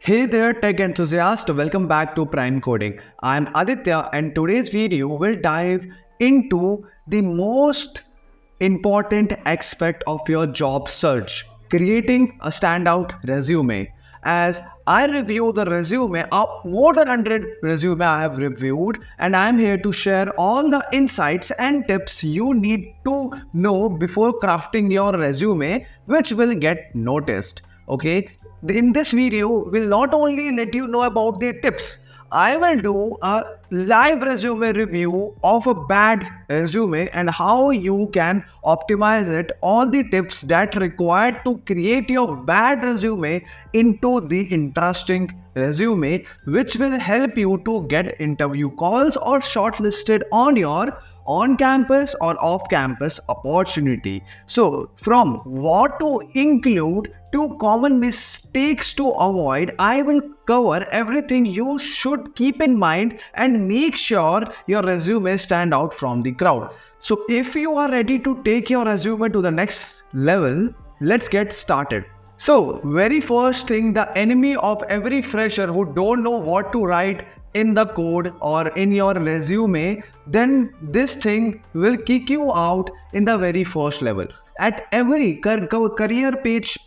Hey there, tech enthusiast. Welcome back to Prime Coding. I'm Aditya, and today's video will dive into the most important aspect of your job search, creating a standout resume. As I review the resume, more than 100 resume I have reviewed, and I'm here to share all the insights and tips you need to know before crafting your resume, which will get noticed. Okay, in this video, we'll not only let you know about the tips, I will do a live resume review of a bad resume and how you can optimize it, all the tips that required to create your bad resume into the interesting resume, which will help you to get interview calls or shortlisted on your on-campus or off-campus opportunity. So from what to include to common mistakes to avoid, I will cover everything you should keep in mind and make sure your resume stand out from the crowd. So if you are ready to take your resume to the next level, let's get started. So very first thing, the enemy of every fresher who don't know what to write in the code or in your resume, then this thing will kick you out in the very first level. At every career page,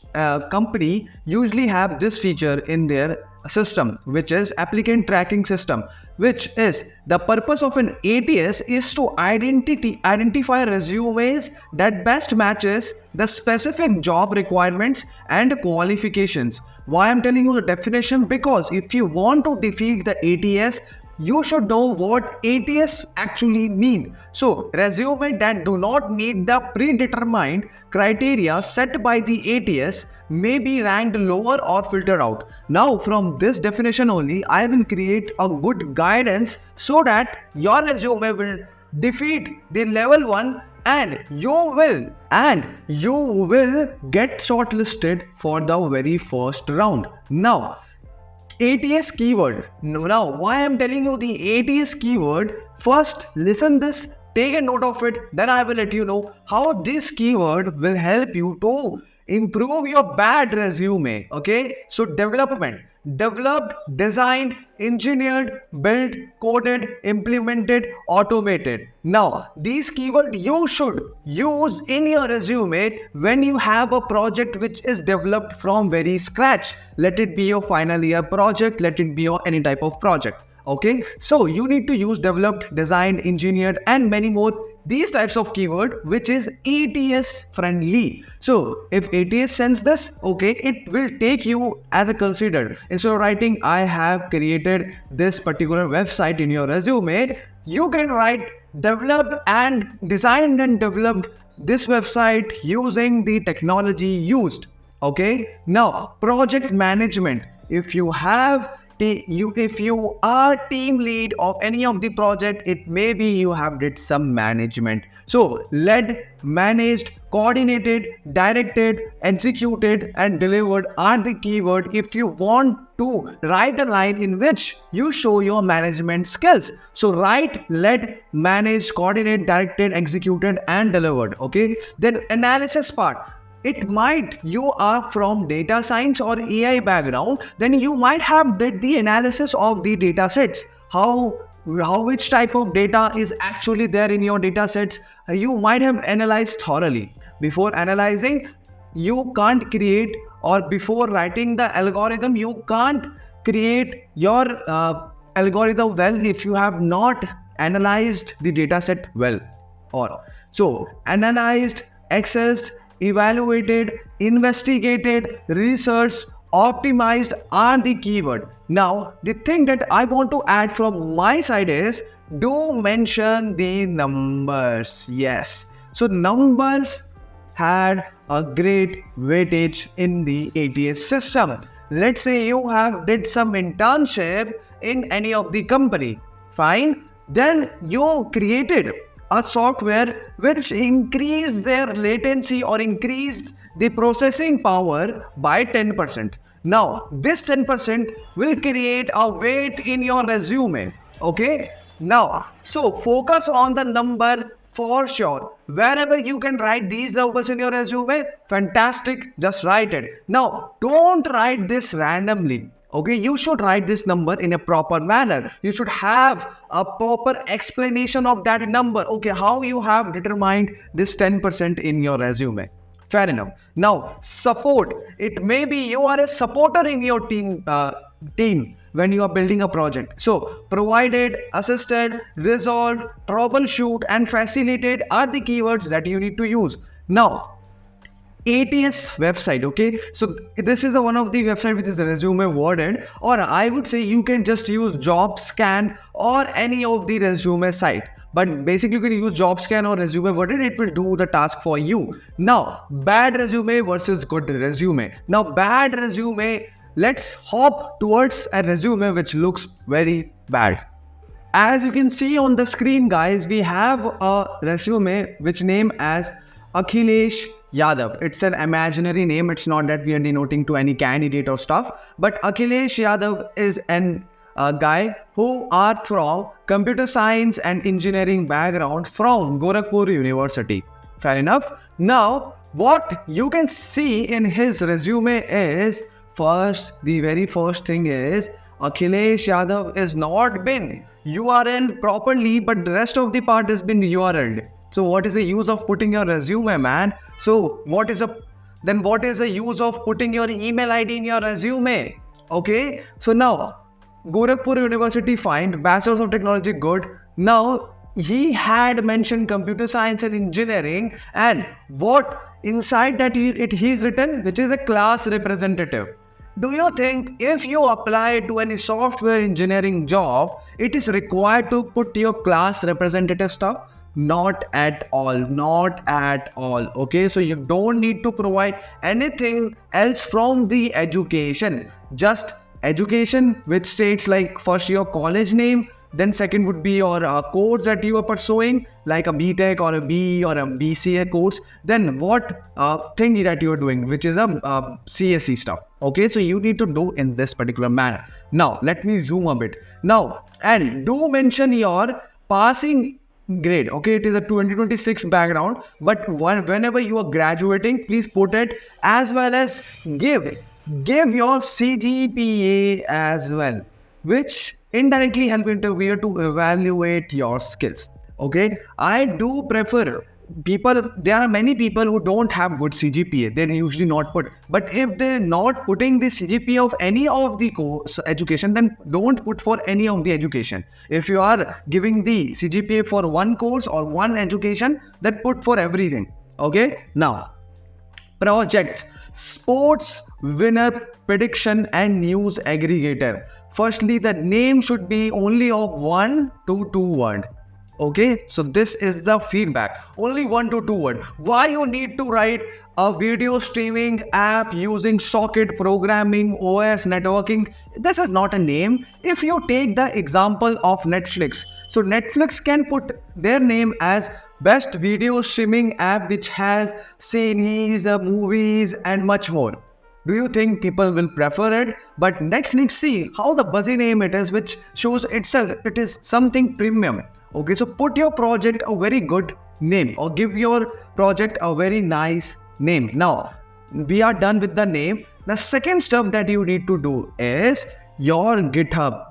company usually have this feature in their system, which is Applicant Tracking System, which is the purpose of an ATS is to identify resumes that best matches the specific job requirements and qualifications. Why I'm telling you the definition? Because if you want to defeat the ATS, you should know what ATS actually mean. So resume that do not meet the predetermined criteria set by the ATS may be ranked lower or filtered out. Now from this definition only, I will create a good guidance so that your resume will defeat the level 1 and you will get shortlisted for the very first round. Now ATS keyword. Now, why I'm telling you the ATS keyword? First, listen this, take a note of it, then I will let you know how this keyword will help you to improve your bad resume. Okay, so developed, designed, engineered, built, coded, implemented, automated. Now these keywords you should use in your resume when you have a project which is developed from very scratch. Let it be your final year project, let it be your any type of project. Okay, so you need to use developed, designed, engineered and many more these types of keyword, which is ATS friendly. So if ATS sends this, okay, it will take you as a considered. Instead of writing I have created this particular website in your resume, you can write developed and designed and developed this website using the technology used. Okay, now project management. If you are team lead of any of the project, it may be you have did some management. So led, managed, coordinated, directed, executed and delivered are the keyword if you want to write a line in which you show your management skills. So write, led, managed, coordinated, directed, executed and delivered. Okay, then analysis part. It might you are from data science or AI background, then you might have did the analysis of the data sets. How which type of data is actually there in your data sets. You might have analyzed thoroughly. Before analyzing, you can't create, or before writing the algorithm, you can't create your algorithm well if you have not analyzed the data set well. Or so analyzed, accessed, evaluated, investigated, researched, optimized are the keyword. Now, the thing that I want to add from my side is do mention the numbers. Yes. So numbers had a great weightage in the ATS system. Let's say you have did some internship in any of the company. Fine. Then you created a software which increased their latency or increased the processing power by 10%. Now, this 10% will create a weight in your resume. Okay. Now, so focus on the number for sure. Wherever you can write these numbers in your resume, fantastic, just write it. Now, don't write this randomly. Okay, you should write this number in a proper manner. You should have a proper explanation of that number. Okay, how you have determined this 10% in your resume. Fair enough. Now, support. It may be you are a supporter in your team when you are building a project. So, provided, assisted, resolved, troubleshoot, and facilitated are the keywords that you need to use. Now, ATS website, okay, so this is one of the website which is resume worded, or I would say you can just use job scan or any of the resume site, but basically you can use job scan or resume worded. It will do the task for you. Now, bad resume versus good resume. Now, bad resume, let's hop towards a resume which looks very bad. As you can see on the screen, guys, we have a resume which name as Akhilesh Yadav. It's an imaginary name. It's not that we are denoting to any candidate or stuff. But Akhilesh Yadav is an guy who are from computer science and engineering background from Gorakhpur University. Fair enough. Now, what you can see in his resume is the very first thing is Akhilesh Yadav is not been URL properly, but the rest of the part has been URL'd. So what is the use of putting your resume, man? So what is the use of putting your email ID in your resume? Okay. So now Gorakhpur University fine, Bachelor's of Technology good. Now he had mentioned computer science and engineering, and what inside that he's written, which is a class representative. Do you think if you apply to any software engineering job, it is required to put your class representative stuff? Not at all. Not at all. Okay, so you don't need to provide anything else from the education. Just education, which states like first your college name, then second would be your course that you are pursuing, like a BTech or a BE or a BCA course. Then what thing that you are doing, which is a CSE stuff. Okay, so you need to do in this particular manner. Now, let me zoom a bit. Now, and do mention your passing grade. Okay, it is a 2026 background, but whenever you are graduating, please put it, as well as give your CGPA as well, which indirectly help interviewer to evaluate your skills. Okay, I do prefer there are many people who don't have good CGPA. They're usually not put, but if they're not putting the CGPA of any of the course education, then don't put for any of the education. If you are giving the CGPA for one course or one education, then put for everything. Okay, now project, sports winner prediction and news aggregator. Firstly, the name should be only of 1 to 2 word. Okay, so this is the feedback, only 1 to 2 word. Why you need to write a video streaming app using socket programming, OS networking? This is not a name. If you take the example of Netflix, so Netflix can put their name as best video streaming app which has series, movies and much more. Do you think people will prefer it? But Netflix, see how the buzzy name it is, which shows itself it is something premium. Okay, so put your project a very good name, or give your project a very nice name. Now, we are done with the name. The second stuff that you need to do is your GitHub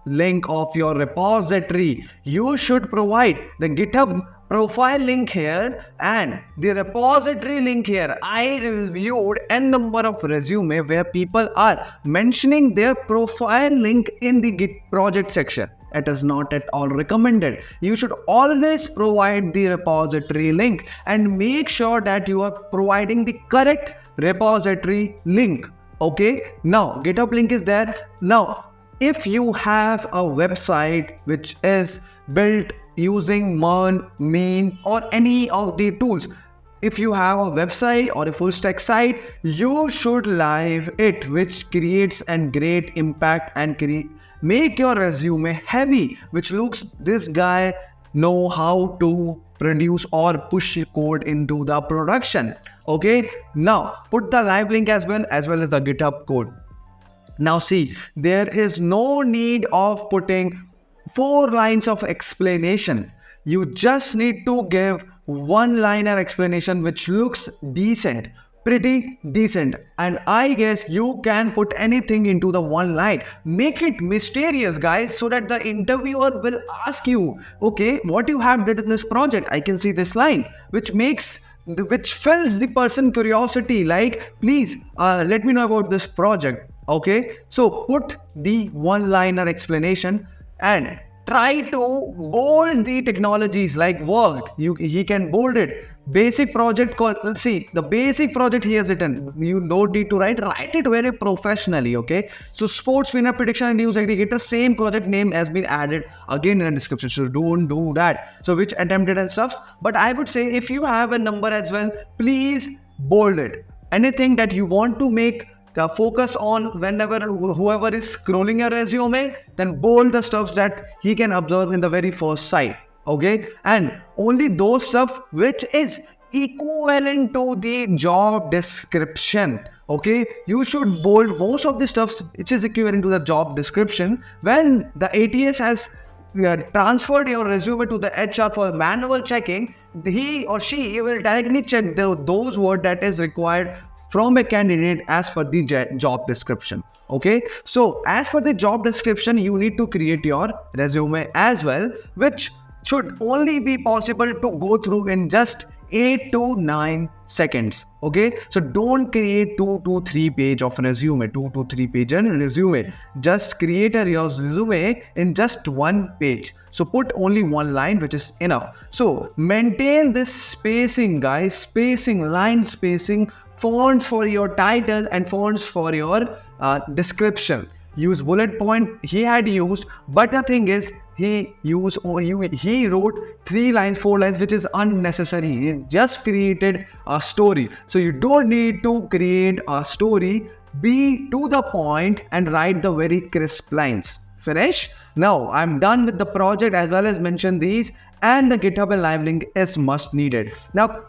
link of your repository. You should provide the GitHub profile link here and the repository link here. I reviewed n number of resume where people are mentioning their profile link in the Git project section. It is not at all recommended. You should always provide the repository link and make sure that you are providing the correct repository link. Okay, now GitHub link is there. Now, if you have a website which is built using Mern, Mean or any of the tools, if you have a website or a full stack site, you should live it, which creates a great impact and make your resume heavy, which looks this guy know how to produce or push code into the production. Okay, now put the live link as well as the GitHub code. Now see, there is no need of putting 4 lines of explanation. You just need to give one liner explanation which looks decent. pretty decent, and I guess you can put anything into the one line. Make it mysterious, guys, so that the interviewer will ask you, okay, what you have did in this project. I can see this line, which fills the person curiosity, like, please let me know about this project. Okay, so put the one liner explanation and try to bold the technologies like work. He can bold it. Basic project called, see the basic project he has written. You don't need to write it very professionally. Okay, so sports winner prediction and news aggregator, same project name has been added again in the description, so don't do that. So which attempted and stuffs. But I would say if you have a number as well, please bold it. Anything that you want to make the focus on whenever whoever is scrolling your resume, then bold the stuff that he can observe in the very first sight. Okay, and only those stuff which is equivalent to the job description. Okay, you should bold most of the stuff which is equivalent to the job description. When the ATS has transferred your resume to the HR for manual checking, he or she will directly check those words that is required from a candidate as per the job description. Okay, so as for the job description, you need to create your resume as well, which should only be possible to go through in just 8 to 9 seconds. Okay, so don't create 2 to 3 page of resume, 2 to 3 page resume. Just create your resume in just one page. So put only one line, which is enough. So maintain this spacing, guys, line spacing, fonts for your title and fonts for your description. Use bullet point he had used, but the thing is he wrote 3 lines, 4 lines, which is unnecessary. He just created a story. So you don't need to create a story. Be to the point and write the very crisp lines. Finish. Now I'm done with the project as well as mention these, and the GitHub and live link is must needed. Now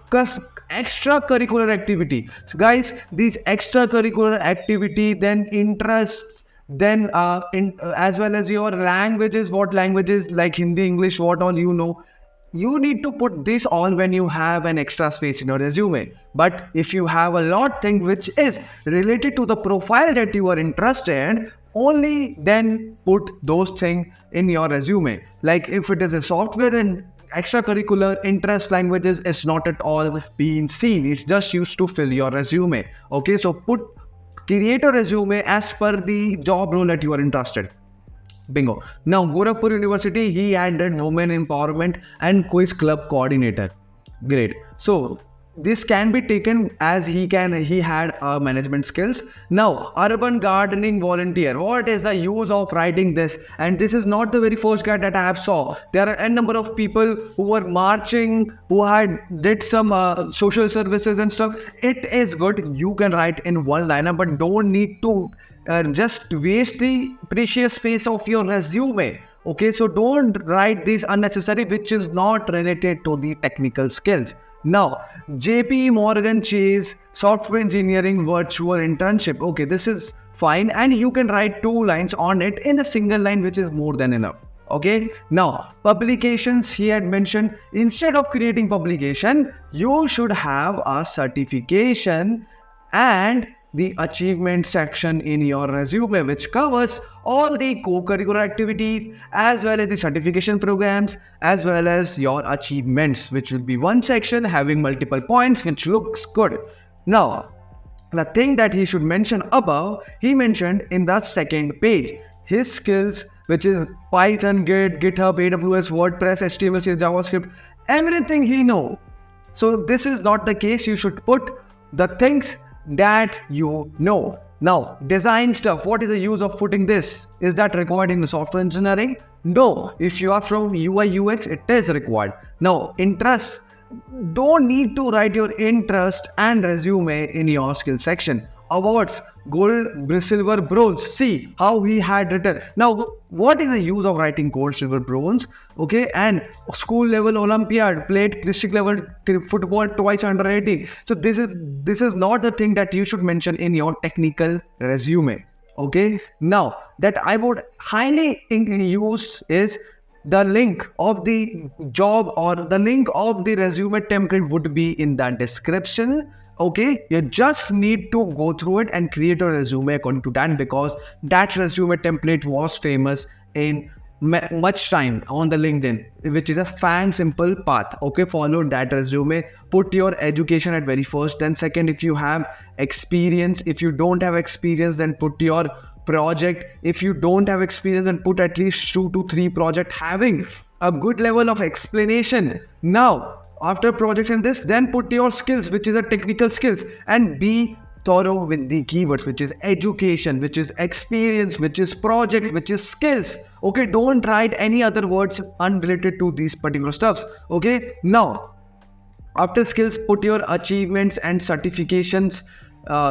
extracurricular activity. So guys, these extracurricular activity, then interests, then as well as your languages, what languages like Hindi, English, what all you know. You need to put this all when you have an extra space in your resume. But if you have a lot thing which is related to the profile that you are interested, only then put those things in your resume. Like if it is a software and extracurricular interest languages is not at all being seen. It's just used to fill your resume. Okay, so create a resume as per the job role that you are interested. Bingo. Now Gorakhpur University, he added women empowerment and quiz club coordinator. Great. So this can be taken as he had management skills. Now urban gardening volunteer, what is the use of writing this? And this is not the very first guy that I have saw. There are a number of people who were marching, who did some social services and stuff. It is good, you can write in one liner, but don't need to just waste the precious space of your resume. Okay, so don't write this unnecessary which is not related to the technical skills. Now, JP Morgan Chase software engineering virtual internship. Okay, this is fine, and you can write 2 lines on it in a single line, which is more than enough. Okay, now publications, he had mentioned instead of creating publication, you should have a certification and the achievement section in your resume, which covers all the co-curricular activities as well as the certification programs as well as your achievements, which will be one section having multiple points, which looks good. Now the thing that he should mention above, he mentioned in the second page his skills, which is Python, Git, GitHub, AWS, WordPress, HTML, CSS, JavaScript, everything he know. So this is not the case. You should put the things that you know. Now design stuff, what is the use of putting this? Is that required in software engineering? No. If you are from UI UX, it is required. Now interests, don't need to write your interest and resume in your skill section. Awards, gold, silver, bronze. See how he had written. Now what is the use of writing gold, silver, bronze? Okay, and school level Olympiad, played district level football twice under 18. So this is not the thing that you should mention in your technical resume. Okay, now that I would highly use is the link of the job or the link of the resume template would be in the description. Okay, you just need to go through it and create a resume according to that, because that resume template was famous in much time on the LinkedIn, which is a fan simple path. Okay, follow that resume, put your education at very first, then second, if you have experience. If you don't have experience, then put your project. If you don't have experience, then put at least 2 to 3 projects having a good level of explanation. Now after projects and this, then put your skills, which is a technical skills, and be thorough with the keywords, which is education, which is experience, which is project, which is skills. Okay, don't write any other words unrelated to these particular stuffs. Okay, now after skills, put your achievements and certifications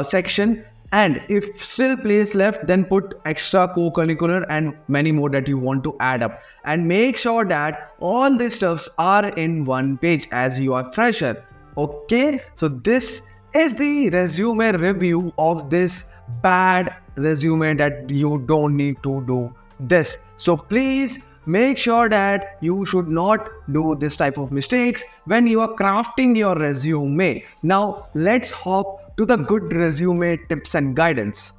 section, and if still place left, then put extra co-curricular and many more that you want to add up, and make sure that all these stuffs are in one page as you are fresher. Okay, so this is the resume review of this bad resume that you don't need to do this. So please make sure that you should not do this type of mistakes when you are crafting your resume. Now let's hop to the good resume tips and guidance.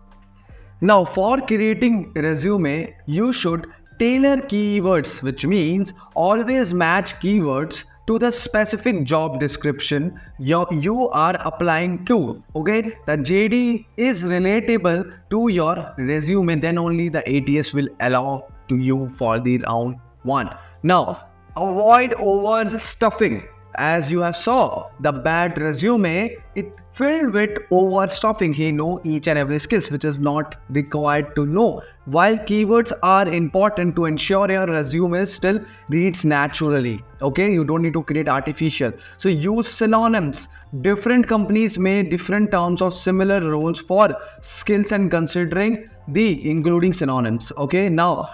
Now for creating resume, you should tailor keywords, which means always match keywords to the specific job description you are applying to. Okay, the JD is relatable to your resume, then only the ATS will allow to you for the round 1. Now avoid overstuffing. As you have saw, the bad resume, it filled with overstuffing. He know each and every skills which is not required to know. While keywords are important to ensure your resume still reads naturally. Okay, you don't need to create artificial. So use synonyms. Different companies may different terms of similar roles for skills and considering the including synonyms. Okay, now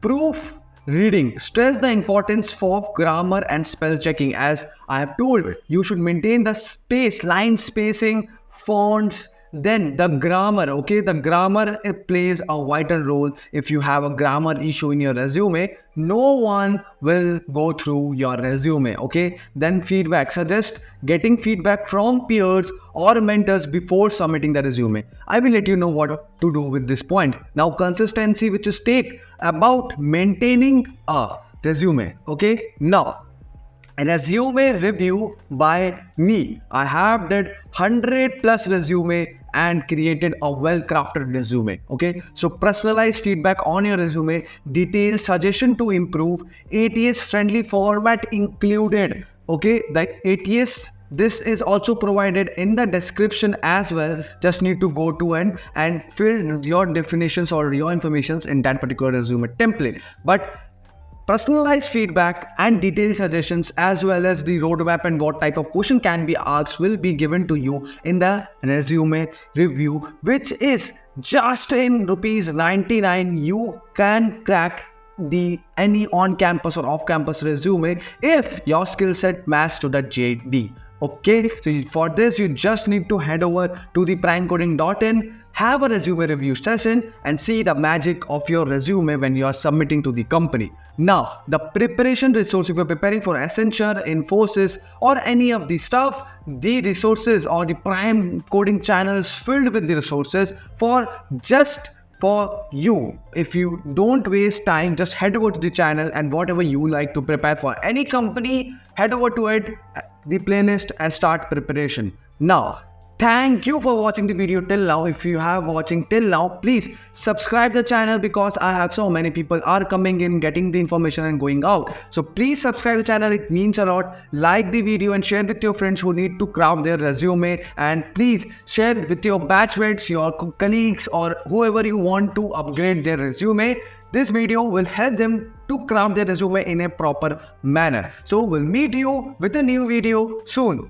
proof reading. Stress the importance of grammar and spell checking. As I have told, you should maintain the space, line spacing, fonts, then the grammar. Okay, the grammar, it plays a vital role. If you have a grammar issue in your resume, no one will go through your resume. Okay, then feedback. Suggest getting feedback from peers or mentors before submitting the resume. I will let you know what to do with this point. Now consistency, which is take about maintaining a resume. Okay, now resume review by me. I have that 100 plus resume and created a well-crafted resume. Okay, so personalized feedback on your resume, detailed suggestion to improve, ATS-friendly format included. Okay, the ATS, this is also provided in the description as well. Just need to go to and fill your definitions or your informations in that particular resume template. But personalized feedback and detailed suggestions, as well as the roadmap and what type of question can be asked, will be given to you in the resume review, which is just in ₹99. You can crack the any on-campus or off-campus resume if your skill set matches to the JD. Okay, so for this you just need to head over to the primecoding.in, have a resume review session and see the magic of your resume when you are submitting to the company. Now the preparation resource, if you're preparing for Accenture, Infosys or any of the stuff, the resources or the Prime Coding channel is filled with the resources for just for you. If you don't waste time, just head over to the channel and whatever you like to prepare for any company, head over to it, the playlist, and start preparation. Now, thank you for watching the video till now. If you have watching till now, please subscribe the channel, because I have so many people are coming in, getting the information and going out. So please subscribe the channel, it means a lot. Like the video and share with your friends who need to craft their resume, and please share with your batchmates, your colleagues or whoever you want to upgrade their resume. This video will help them to craft their resume in a proper manner. So we'll meet you with a new video soon.